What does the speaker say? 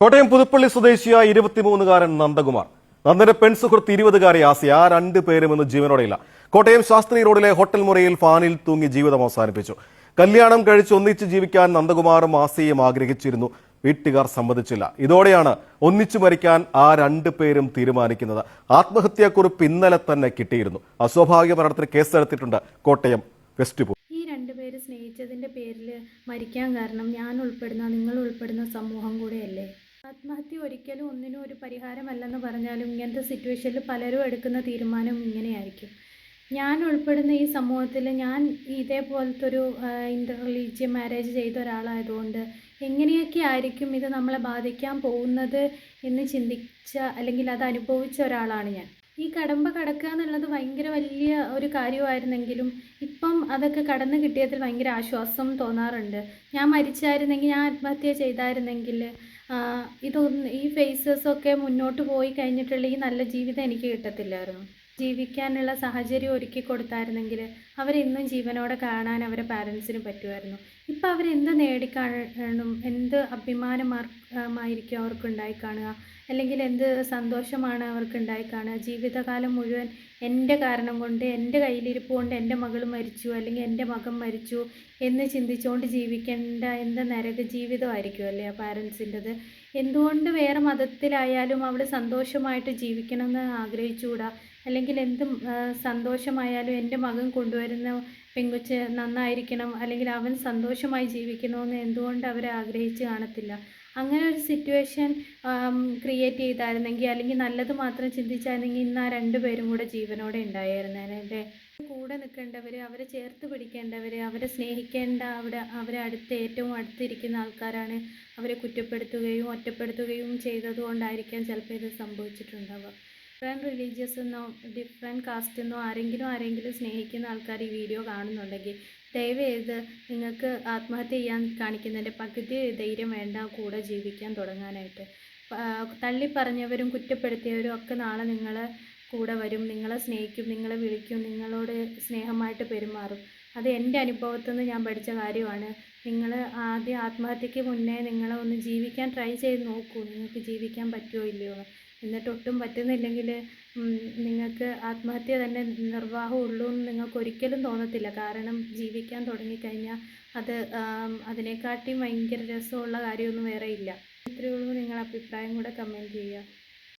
കോട്ടയം പുതുപ്പള്ളി സ്വദേശിയായ 23-കാരൻ നന്ദകുമാർ. നന്ദന്റെ പെൺസുഹൃത്ത് 20-കാരി ആസിയ. ആ രണ്ടുപേരും ഇന്ന് ജീവനോടെയില്ല. കോട്ടയം ശാസ്ത്രി റോഡിലെ ഹോട്ടൽ മുറിയിൽ ഫാനിൽ തൂങ്ങി ജീവിതം അവസാനിപ്പിച്ചു. കല്യാണം കഴിച്ച് ഒന്നിച്ച് ജീവിക്കാൻ നന്ദകുമാറും ആസിയയും ആഗ്രഹിച്ചിരുന്നു. വീട്ടുകാർ സമ്മതിച്ചില്ല. ഇതോടെയാണ് ഒന്നിച്ചു മരിക്കാൻ ആ രണ്ടുപേരും തീരുമാനിക്കുന്നത്. ആത്മഹത്യാക്കുറിപ്പ് ഇന്നലെ തന്നെ കിട്ടിയിരുന്നു. അസ്വാഭാവിക മരണത്തിന് കേസെടുത്തിട്ടുണ്ട് കോട്ടയം വെസ്റ്റ്. ഈ രണ്ടുപേര് സ്നേഹിച്ചതിൻ്റെ പേരിൽ മരിക്കാൻ കാരണം ഞാൻ ഉൾപ്പെടുന്ന നിങ്ങൾ ഉൾപ്പെടുന്ന സമൂഹം കൂടെയല്ലേ? ആത്മഹത്യ ഒരിക്കലും ഒന്നിനും ഒരു പരിഹാരമല്ലെന്ന് പറഞ്ഞാലും ഇങ്ങനത്തെ സിറ്റുവേഷനിൽ പലരും എടുക്കുന്ന തീരുമാനം ഇങ്ങനെയായിരിക്കും. ഞാൻ ഉൾപ്പെടുന്ന ഈ സമൂഹത്തിൽ ഞാൻ ഇതേപോലത്തെ ഒരു ഇൻ്റർ റിലീജിയൻ മാരേജ് ചെയ്ത ഒരാളായതുകൊണ്ട് എങ്ങനെയൊക്കെ ആയിരിക്കും ഇത് നമ്മളെ ബാധിക്കാൻ പോകുന്നത് എന്ന് ചിന്തിച്ച അല്ലെങ്കിൽ അത് അനുഭവിച്ച ഒരാളാണ് ഞാൻ. ഈ കടമ്പ കടക്കുക എന്നുള്ളത് ഭയങ്കര വലിയ ഒരു കാര്യമായിരുന്നെങ്കിലും ഇപ്പം അതൊക്കെ കടന്നു കിട്ടിയതിൽ ഭയങ്കര ആശ്വാസം തോന്നാറുണ്ട്. ഞാൻ മരിച്ചായിരുന്നെങ്കിൽ, ഞാൻ ആത്മഹത്യ ചെയ്തായിരുന്നെങ്കിൽ ഈ ഫേസസൊക്കെ മുന്നോട്ട് പോയി കഴിഞ്ഞിട്ടുള്ള ഈ നല്ല ജീവിതം എനിക്ക് കിട്ടത്തില്ലായിരുന്നു. ജീവിക്കാനുള്ള സാഹചര്യം ഒരുക്കി കൊടുത്തായിരുന്നെങ്കിൽ അവരെന്നും ജീവനോടെ കാണാൻ അവരെ പാരൻസിന് പറ്റുമായിരുന്നു. ഇപ്പം അവരെന്ത് നേടിക്കാണും, എന്ത് അഭിമാനമായിരിക്കും അവർക്കുണ്ടായി കാണുക, അല്ലെങ്കിൽ എന്ത് സന്തോഷമാണ് അവർക്കുണ്ടായി കാണുക. ജീവിതകാലം മുഴുവൻ എൻ്റെ കാരണം കൊണ്ട്, എൻ്റെ കയ്യിലിരിപ്പ് കൊണ്ട് എൻ്റെ മകൾ മരിച്ചു അല്ലെങ്കിൽ എൻ്റെ മകൻ മരിച്ചു എന്ന് ചിന്തിച്ചുകൊണ്ട് ജീവിക്കേണ്ട എന്ത് നരക ജീവിതമായിരിക്കും അല്ലേ ആ പാരൻസിൻ്റെത്. എന്തുകൊണ്ട് വേറെ മതത്തിലായാലും അവൾ സന്തോഷമായിട്ട് ജീവിക്കണമെന്ന് ആഗ്രഹിച്ചുകൂടാ? അല്ലെങ്കിൽ എന്ത് സന്തോഷമായാലും എൻ്റെ മകൻ കൊണ്ടുവരുന്ന പെങ്കൊച്ച് നന്നായിരിക്കണം, അല്ലെങ്കിൽ അവൻ സന്തോഷമായി ജീവിക്കണമെന്ന് എന്തുകൊണ്ട് അവരെ ആഗ്രഹിച്ച് കാണത്തില്ല? അങ്ങനെ ഒരു സിറ്റുവേഷൻ ക്രിയേറ്റ് ചെയ്തായിരുന്നെങ്കിൽ, അല്ലെങ്കിൽ നല്ലത് മാത്രം ചിന്തിച്ചായിരുന്നെങ്കിൽ ഇന്ന് ആ രണ്ടുപേരും കൂടെ ജീവനോടെ ഉണ്ടായിരുന്നേനെ. കൂടെ നിൽക്കേണ്ടവർ, അവരെ ചേർത്ത് പിടിക്കേണ്ടവർ, അവരെ സ്നേഹിക്കേണ്ട അവരെ ഏറ്റവും അടുത്തിരിക്കുന്ന ആൾക്കാരാണ് അവരെ കുറ്റപ്പെടുത്തുകയും ഒറ്റപ്പെടുത്തുകയും ചെയ്തതുകൊണ്ടായിരിക്കാം ചിലപ്പോൾ ഇത് സംഭവിച്ചിട്ടുണ്ടാവുക. ഡിഫറെൻറ്റ് റിലീജിയസ് എന്നോ ഡിഫറെൻറ്റ് കാസ്റ്റ് എന്നോ ആരെങ്കിലും സ്നേഹിക്കുന്ന ആൾക്കാർ ഈ വീഡിയോ കാണുന്നുണ്ടെങ്കിൽ ദയവ് ചെയ്ത് നിങ്ങൾക്ക് ആത്മഹത്യ ചെയ്യാൻ കാണിക്കുന്നതിൻ്റെ പകുതി ധൈര്യം വേണ്ട കൂടെ ജീവിക്കാൻ തുടങ്ങാനായിട്ട്. തള്ളിപ്പറഞ്ഞവരും കുറ്റപ്പെടുത്തിയവരും ഒക്കെ നാളെ നിങ്ങളെ കൂടെ വരും, നിങ്ങളെ സ്നേഹിക്കും, നിങ്ങളെ വിളിക്കും, നിങ്ങളോട് സ്നേഹമായിട്ട് പെരുമാറും. അത് എൻ്റെ അനുഭവത്തിൽ നിന്ന് ഞാൻ പഠിച്ച കാര്യമാണ്. നിങ്ങൾ ആദ്യം ആത്മഹത്യക്ക് മുന്നേ നിങ്ങളെ ഒന്ന് ജീവിക്കാൻ ട്രൈ ചെയ്ത് നോക്കൂ, നിങ്ങൾക്ക് ജീവിക്കാൻ പറ്റുമോ ഇല്ലയോ. എന്നിട്ട് ഒട്ടും പറ്റുന്നില്ലെങ്കിൽ നിങ്ങൾക്ക് ആത്മഹത്യ തന്നെ നിർവാഹമുള്ളൂ എന്ന് നിങ്ങൾക്ക് ഒരിക്കലും തോന്നത്തില്ല. കാരണം ജീവിക്കാൻ തുടങ്ങിക്കഴിഞ്ഞാൽ അതിനെക്കാട്ടിയും ഭയങ്കര രസമുള്ള കാര്യമൊന്നും വേറെ ഇല്ല. ഇത്രയേ ഉള്ളൂ. നിങ്ങളുടെ അഭിപ്രായം കൂടെ കമൻറ്റ് ചെയ്യുക.